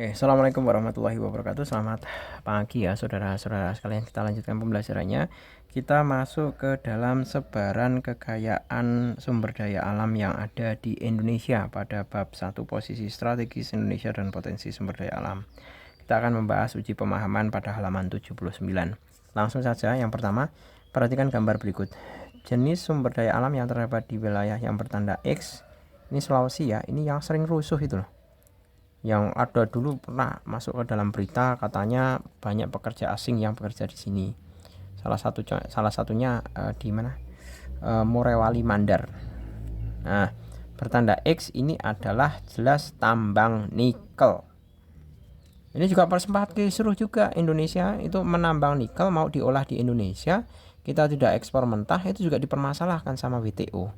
Assalamualaikum warahmatullahi wabarakatuh. Selamat pagi ya saudara-saudara sekalian. Kita lanjutkan pembelajarannya. Kita masuk ke dalam sebaran kekayaan sumber daya alam yang ada di Indonesia pada bab 1, posisi strategis Indonesia dan potensi sumber daya alam. Kita akan membahas uji pemahaman pada halaman 79. Langsung saja, yang pertama, perhatikan gambar berikut. Jenis sumber daya alam yang terdapat di wilayah yang bertanda X, ini Sulawesi ya, ini yang sering rusuh itu loh. Yang ada dulu pernah masuk ke dalam berita, katanya banyak pekerja asing yang bekerja di sini. Salah satunya di mana? Morewali Mandar. Nah, bertanda X ini adalah jelas tambang nikel. Ini juga sempat kisruh juga, Indonesia itu menambang nikel mau diolah di Indonesia, kita tidak ekspor mentah, itu juga dipermasalahkan sama WTO.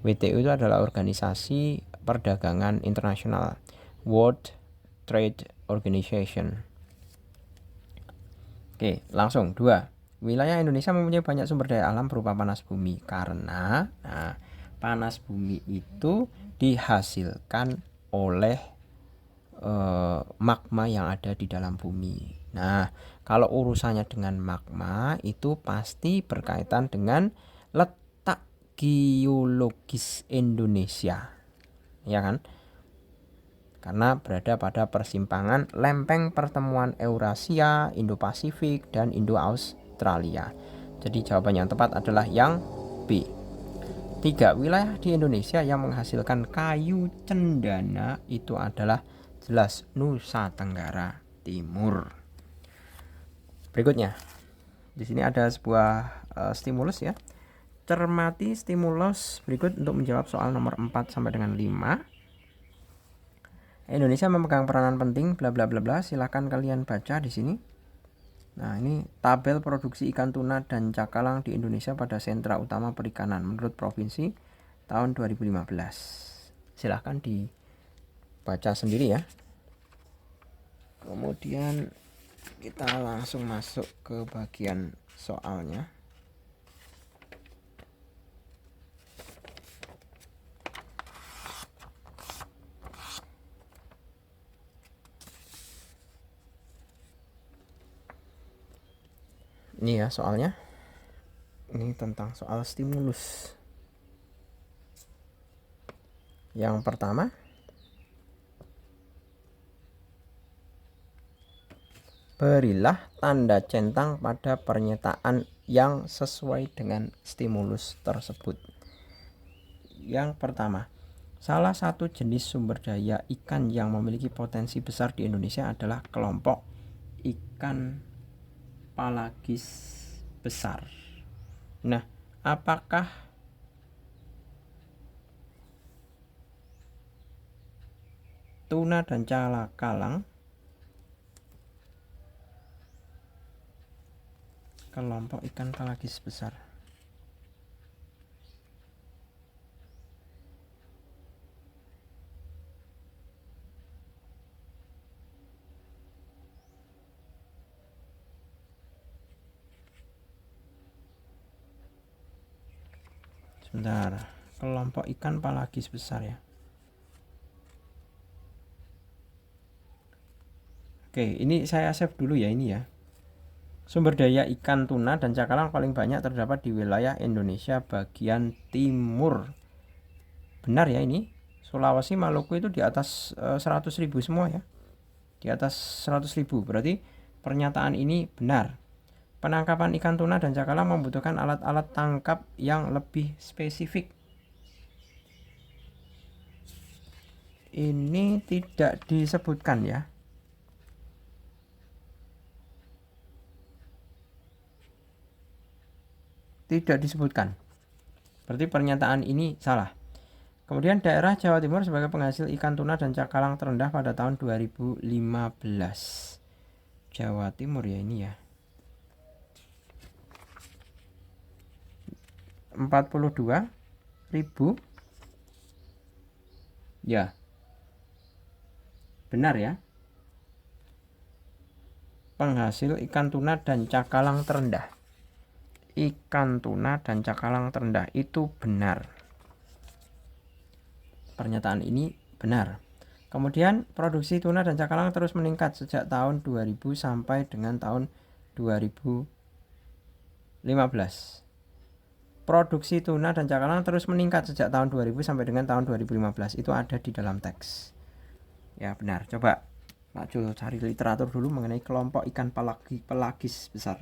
WTO itu adalah organisasi perdagangan internasional, World Trade Organization. Oke, langsung 2. Wilayah Indonesia mempunyai banyak sumber daya alam berupa panas bumi karena panas bumi itu dihasilkan oleh magma yang ada di dalam bumi. Nah, kalau urusannya dengan magma itu pasti berkaitan dengan letak geologis Indonesia, ya kan? Karena berada pada persimpangan lempeng pertemuan Eurasia, Indo-Pasifik, dan Indo-Australia. Jadi jawaban yang tepat adalah yang B. 3. Wilayah di Indonesia yang menghasilkan kayu cendana itu adalah jelas Nusa Tenggara Timur. Berikutnya, di sini ada sebuah stimulus ya. Cermati stimulus berikut untuk menjawab soal nomor 4 sampai dengan 5. Indonesia memegang peranan penting bla bla bla bla. Silahkan kalian baca di sini. Nah, ini tabel produksi ikan tuna dan cakalang di Indonesia pada sentra utama perikanan menurut provinsi tahun 2015. Silahkan dibaca sendiri ya. Kemudian kita langsung masuk ke bagian soalnya. Ini ya soalnya. Ini tentang soal stimulus. Yang pertama, berilah tanda centang pada pernyataan yang sesuai dengan stimulus tersebut. Yang pertama, salah satu jenis sumber daya ikan yang memiliki potensi besar di Indonesia adalah kelompok ikan palagis besar. Nah, apakah tuna dan cakalang kelompok ikan palagis besar? Sebentar, kelompok ikan palagis besar ya. Oke, ini saya save dulu ya ini ya. Sumber daya ikan tuna dan cakalang paling banyak terdapat di wilayah Indonesia bagian timur. Benar ya ini. Sulawesi, Maluku itu di atas 100.000 semua ya. Di atas 100.000. Berarti pernyataan ini benar. Penangkapan ikan tuna dan cakalang membutuhkan alat-alat tangkap yang lebih spesifik. Ini tidak disebutkan ya. Tidak disebutkan. Berarti pernyataan ini salah. Kemudian daerah Jawa Timur sebagai penghasil ikan tuna dan cakalang terendah pada tahun 2015. Jawa Timur ya ini ya. 42.000 ya, benar ya, penghasil ikan tuna dan cakalang terendah. Ikan tuna dan cakalang terendah itu benar. Pernyataan ini benar. Kemudian produksi tuna dan cakalang terus meningkat sejak tahun 2000 sampai dengan tahun 2015. Produksi tuna dan cakalang terus meningkat sejak tahun 2000 sampai dengan tahun 2015. Itu ada di dalam teks. Ya benar. Coba Pak Jul cari literatur dulu mengenai kelompok ikan pelagis besar.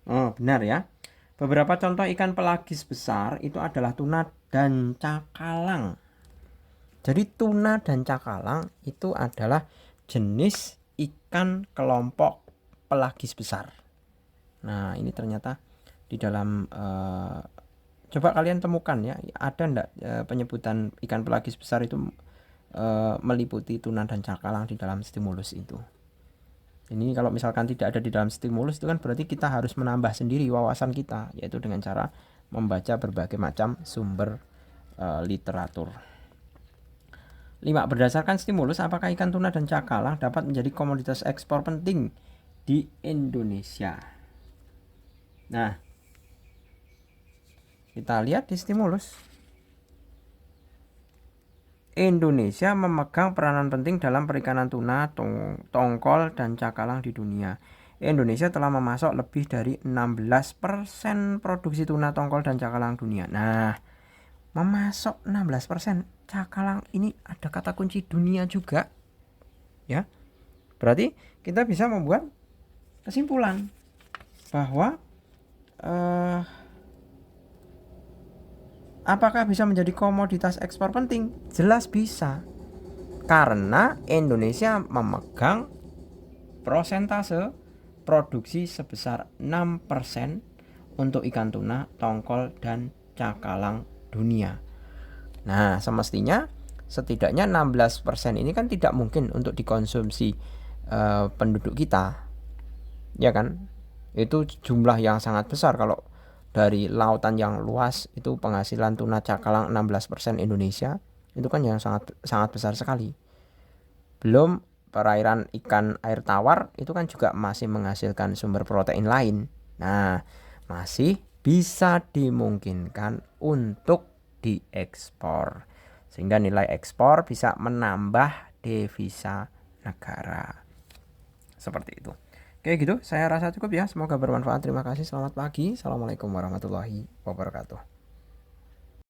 Oh, benar ya. Beberapa contoh ikan pelagis besar itu adalah tuna dan cakalang. Jadi tuna dan cakalang itu adalah jenis ikan kelompok pelagis besar. Nah, ini ternyata di dalam coba kalian temukan ya, ada enggak penyebutan ikan pelagis besar itu meliputi tuna dan cakalang di dalam stimulus itu. Ini kalau misalkan tidak ada di dalam stimulus itu kan berarti kita harus menambah sendiri wawasan kita, yaitu dengan cara membaca berbagai macam sumber literatur. 5. Berdasarkan stimulus, apakah ikan tuna dan cakalang dapat menjadi komoditas ekspor penting di Indonesia? Nah, kita lihat di stimulus. Indonesia memegang peranan penting dalam perikanan tuna, tongkol, dan cakalang di dunia. Indonesia telah memasok lebih dari 16% produksi tuna, tongkol, dan cakalang dunia. Nah, memasok 16%, cakalang ini ada kata kunci dunia juga. Ya. Berarti kita bisa membuat kesimpulan bahwa apakah bisa menjadi komoditas ekspor penting? Jelas bisa. Karena Indonesia memegang prosentase produksi sebesar 6% untuk ikan tuna, tongkol, dan cakalang dunia. Nah, semestinya setidaknya 16% ini kan tidak mungkin untuk dikonsumsi penduduk kita. Ya kan? Itu jumlah yang sangat besar. Kalau dari lautan yang luas itu penghasilan tuna cakalang 16% Indonesia, itu kan yang sangat sangat besar sekali. Belum perairan ikan air tawar itu kan juga masih menghasilkan sumber protein lain. Nah, masih bisa dimungkinkan untuk diekspor. Sehingga nilai ekspor bisa menambah devisa negara. Seperti itu. Oke gitu, saya rasa cukup ya. Semoga bermanfaat. Terima kasih. Selamat pagi. Assalamualaikum warahmatullahi wabarakatuh.